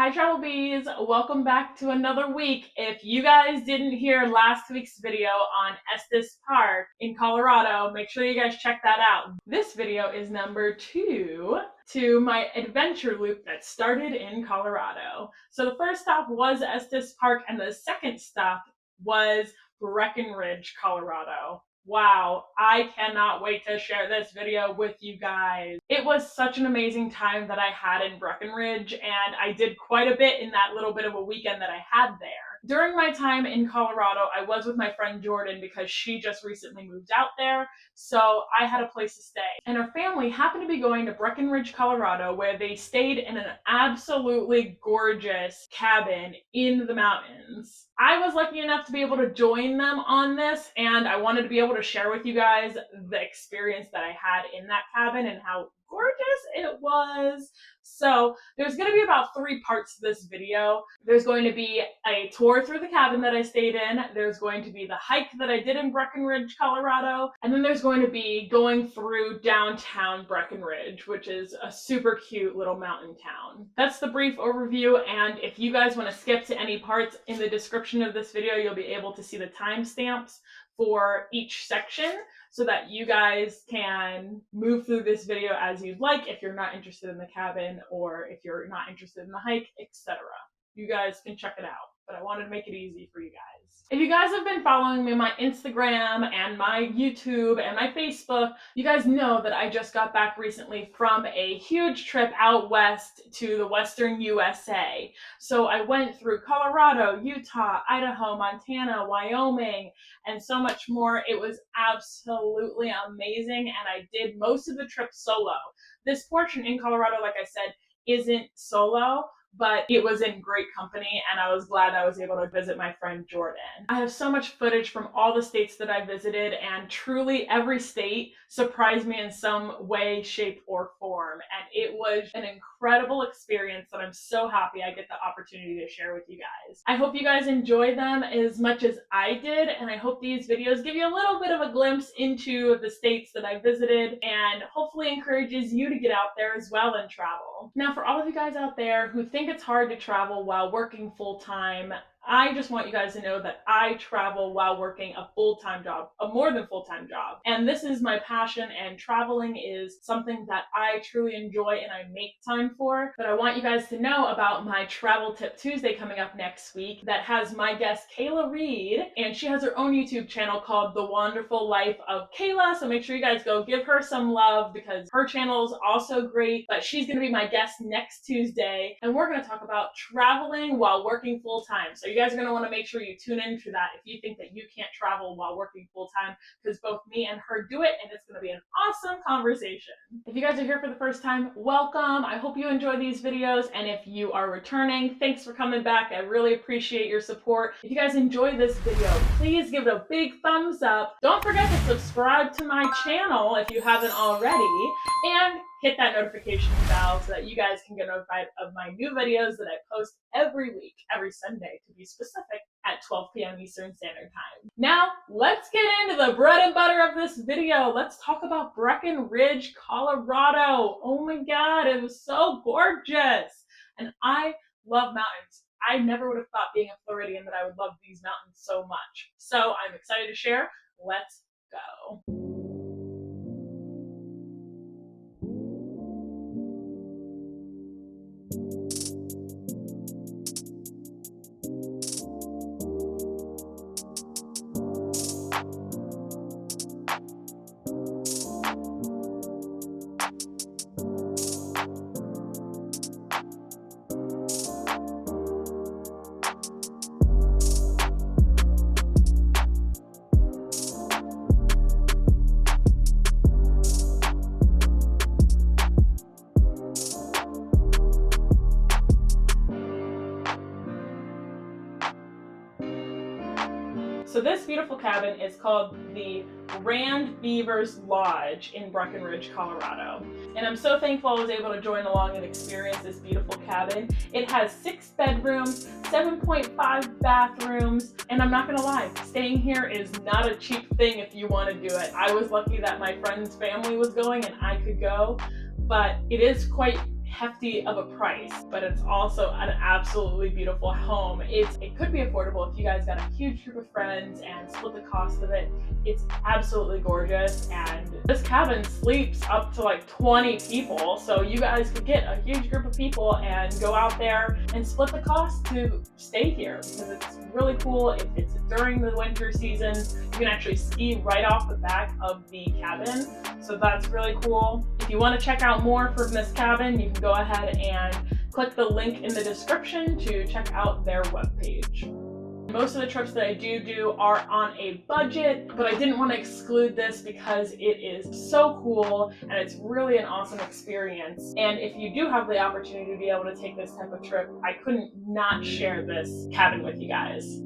Hi Travel Bees, welcome back to another week. If you guys didn't hear last week's video on Estes Park in Colorado, make sure you guys check that out. This video is number 2 to my adventure loop that started in Colorado. So the first stop was Estes Park and the second stop was Breckenridge, Colorado. Wow, I cannot wait to share this video with you guys. It was such an amazing time that I had in Breckenridge, and I did quite a bit in that little bit of a weekend that I had there. During my time in Colorado, I was with my friend Jordan because she just recently moved out there, so I had a place to stay. And her family happened to be going to Breckenridge, Colorado, where they stayed in an absolutely gorgeous cabin in the mountains. I was lucky enough to be able to join them on this, and I wanted to be able to share with you guys the experience that I had in that cabin and how gorgeous it was. So there's going to be about 3 parts to this video. There's going to be a tour through the cabin that I stayed in. There's going to be the hike that I did in Breckenridge, Colorado. And then there's going to be going through downtown Breckenridge, which is a super cute little mountain town. That's the brief overview. And if you guys want to skip to any parts, in the description of this video, you'll be able to see the timestamps for each section so that you guys can move through this video as you'd like if you're not interested in the cabin or if you're not interested in the hike, etc. You guys can check it out, but I wanted to make it easy for you guys. If you guys have been following me on my Instagram and my YouTube and my Facebook, you guys know that I just got back recently from a huge trip out west to the western USA. So I went through Colorado, Utah, Idaho, Montana, Wyoming, and so much more. It was absolutely amazing, and I did most of the trip solo. This portion in Colorado, like I said, isn't solo, but it was in great company, and I was glad I was able to visit my friend Jordan. I have so much footage from all the states that I visited, and truly every state surprised me in some way, shape, or form, and it was an incredible experience that I'm so happy I get the opportunity to share with you guys. I hope you guys enjoy them as much as I did, and I hope these videos give you a little bit of a glimpse into the states that I visited and hopefully encourages you to get out there as well and travel. Now, for all of you guys out there who think it's hard to travel while working full-time, I just want you guys to know that I travel while working a full-time job, a more than full-time job. And this is my passion, and traveling is something that I truly enjoy and I make time for. But I want you guys to know about my Travel Tip Tuesday coming up next week that has my guest Kayla Reed, and she has her own YouTube channel called The Wonderful Life of Kayla. So make sure you guys go give her some love because her channel is also great. But she's going to be my guest next Tuesday, and we're going to talk about traveling while working full-time. So you guys are going to want to make sure you tune into that if you think that you can't travel while working full-time, because both me and her do it, and it's going to be an awesome conversation. If you guys are here for the first time, welcome. I hope you enjoy these videos, and if you are returning, thanks for coming back. I really appreciate your support. If you guys enjoy this video, please give it a big thumbs up. Don't forget to subscribe to my channel if you haven't already, and hit that notification bell so that you guys can get notified of my new videos that I post every week, every Sunday to be specific, at 12 p.m. Eastern Standard Time. Now, let's get into the bread and butter of this video. Let's talk about Breckenridge, Colorado. Oh my God, it was so gorgeous. And I love mountains. I never would have thought being a Floridian that I would love these mountains so much. So I'm excited to share. Let's go. So this beautiful cabin is called the Beaver's Lodge in Breckenridge, Colorado. And I'm so thankful I was able to join along and experience this beautiful cabin. It has 6 bedrooms, 7.5 bathrooms, and I'm not gonna lie, staying here is not a cheap thing if you want to do it. I was lucky that my friend's family was going and I could go, but it is quite hefty of a price, but it's also an absolutely beautiful home. It could be affordable if you guys got a huge group of friends and split the cost of it. It's absolutely gorgeous, and this cabin sleeps up to like 20 people, so you guys could get a huge group of people and go out there and split the cost to stay here, because it's really cool. If it's during the winter season, you can actually ski right off the back of the cabin, so that's really cool. If you want to check out more from this cabin, you can go ahead and click the link in the description to check out their webpage. Most of the trips that I do are on a budget, but I didn't want to exclude this because it is so cool and it's really an awesome experience. And if you do have the opportunity to be able to take this type of trip, I couldn't not share this cabin with you guys.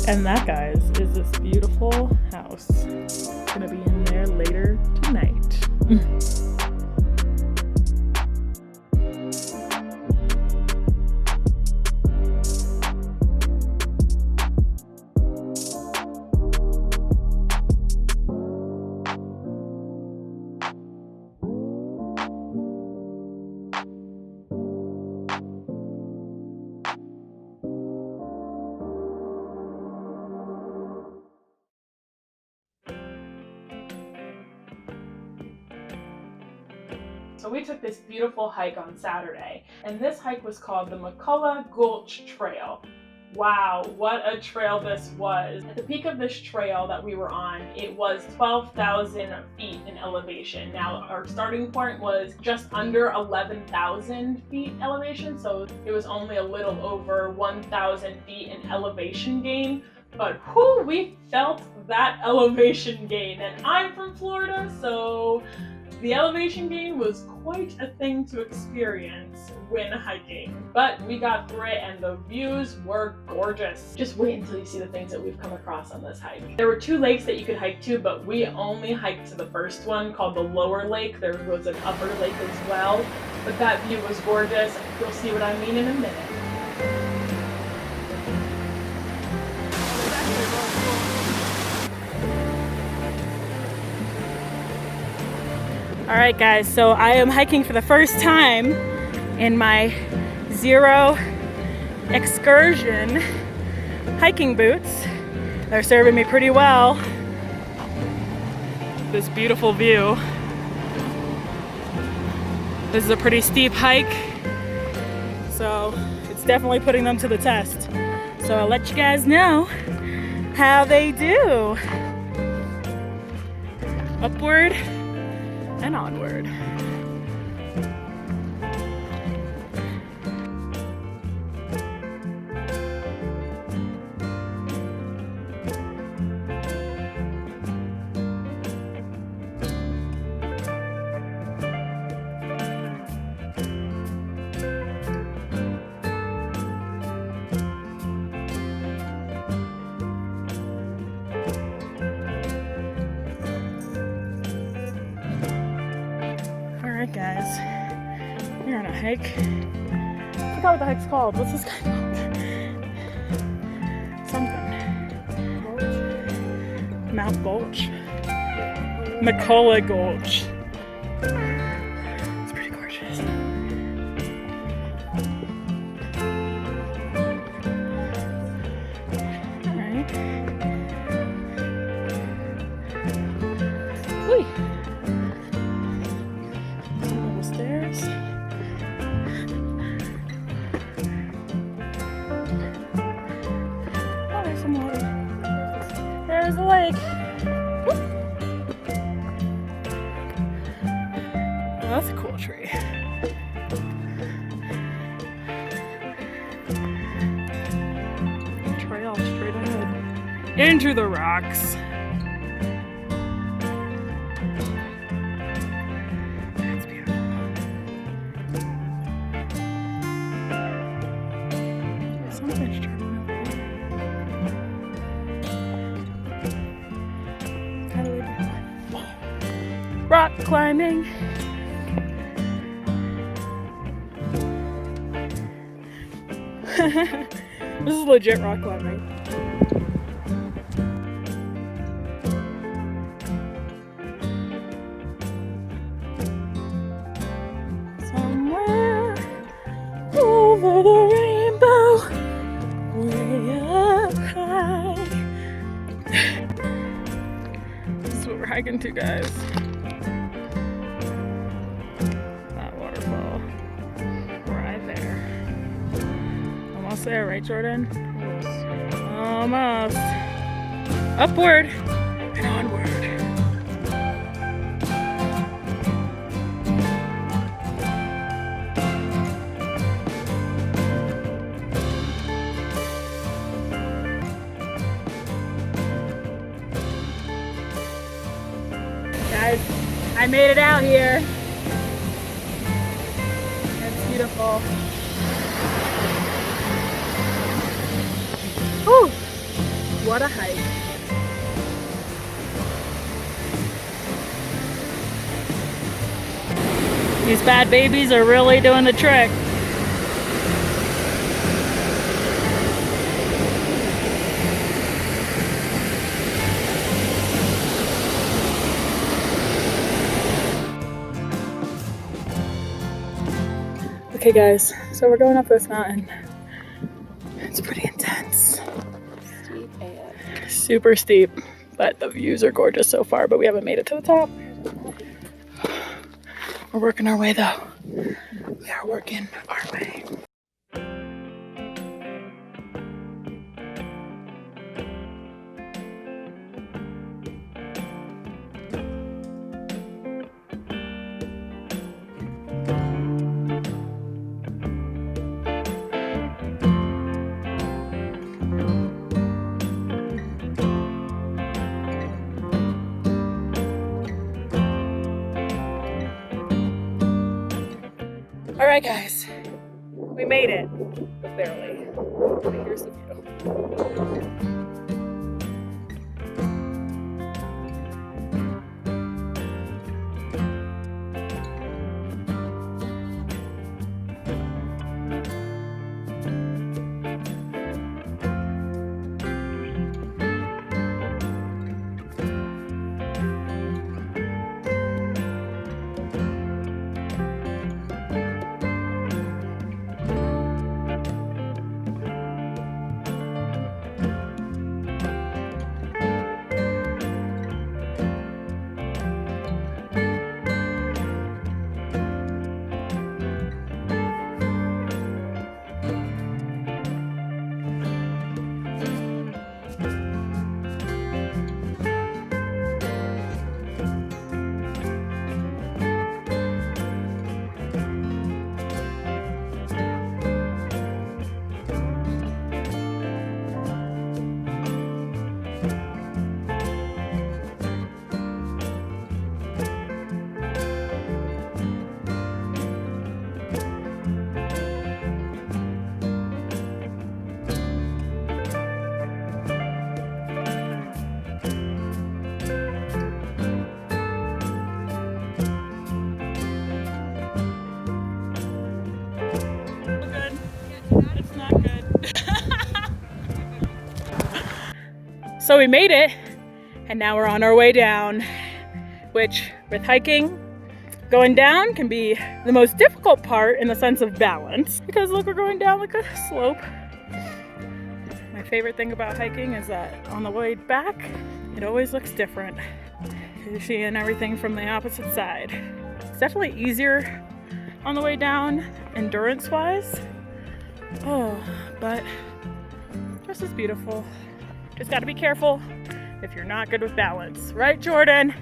And that, guys, is this beautiful house. It's gonna be in there later tonight. So we took this beautiful hike on Saturday, and this hike was called the McCullough Gulch Trail. Wow, what a trail this was. At the peak of this trail that we were on, it was 12,000 feet in elevation. Now, our starting point was just under 11,000 feet elevation, so it was only a little over 1,000 feet in elevation gain. But whoo, we felt that elevation gain. And I'm from Florida, so The elevation gain was quite a thing to experience when hiking, but we got through it and the views were gorgeous. Just wait until you see the things that we've come across on this hike. There were 2 lakes that you could hike to, but we only hiked to the first one called the lower lake. There was an upper lake as well, but that view was gorgeous. You'll see what I mean in a minute. All right guys, so I am hiking for the first time in my Xero Excursion hiking boots. They're serving me pretty well. This beautiful view. This is a pretty steep hike, so it's definitely putting them to the test. So I'll let you guys know how they do. Upward and onward. Alright guys, we're on a hike. I forgot what the hike's called. What's this guy called? Something. Mount Gulch. McCullough Gulch. It's pretty gorgeous. Alright. Whee! Stairs. Oh, there's some water. There's the lake. Whoop. Oh, that's a cool tree. Trail straight ahead into the rocks. Rock climbing. This is legit rock climbing. Somewhere over the rainbow, way up high. This is what we're hiking to, guys. Almost there, right, Jordan? Almost. Upward and onward. Guys, I made it out here. It's beautiful. Whew, what a hike. These bad babies are really doing the trick. Okay guys, so we're going up this mountain. It's pretty intense. Steep and super steep, but the views are gorgeous so far, but we haven't made it to the top. We're working our way though. We are working our way. right, guys, we made it, but barely. But here's the view. So we made it, and now we're on our way down, which with hiking, going down can be the most difficult part in the sense of balance, because look, we're going down like a slope. My favorite thing about hiking is that on the way back, it always looks different. You're seeing everything from the opposite side. It's definitely easier on the way down, endurance-wise. Oh, but this is beautiful. Just gotta be careful if you're not good with balance. Right, Jordan?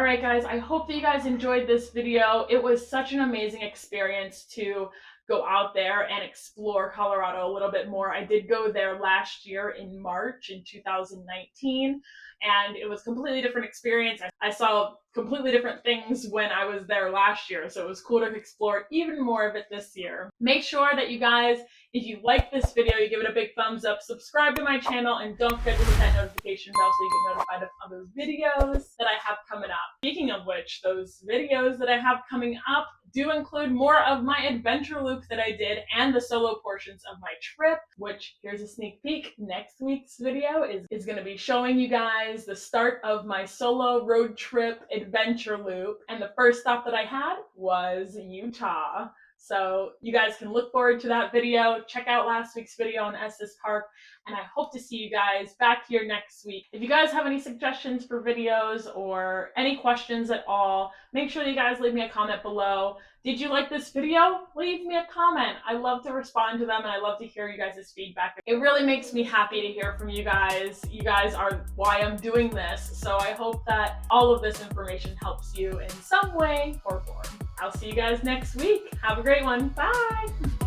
All right, guys, I hope that you guys enjoyed this video. It was such an amazing experience to go out there and explore Colorado a little bit more. I did go there last year in March in 2019, and it was a completely different experience. I saw completely different things when I was there last year, so it was cool to explore even more of it this year. Make sure that you guys, if you like this video, you give it a big thumbs up, subscribe to my channel, and don't forget to hit that notification bell so you get notified of other videos that I have coming up. Speaking of which, those videos that I have coming up do include more of my adventure loop that I did and the solo portions of my trip, which, here's a sneak peek, next week's video is going to be showing you guys the start of my solo road trip adventure loop, and the first stop that I had was Utah. So you guys can look forward to that video. Check out last week's video on Estes Park, and I hope to see you guys back here next week. If you guys have any suggestions for videos or any questions at all, make sure you guys leave me a comment below. Did you like this video? Leave me a comment. I love to respond to them, and I love to hear you guys' feedback. It really makes me happy to hear from you guys. You guys are why I'm doing this, so I hope that all of this information helps you in some way or form. I'll see you guys next week. Have a great one. Bye!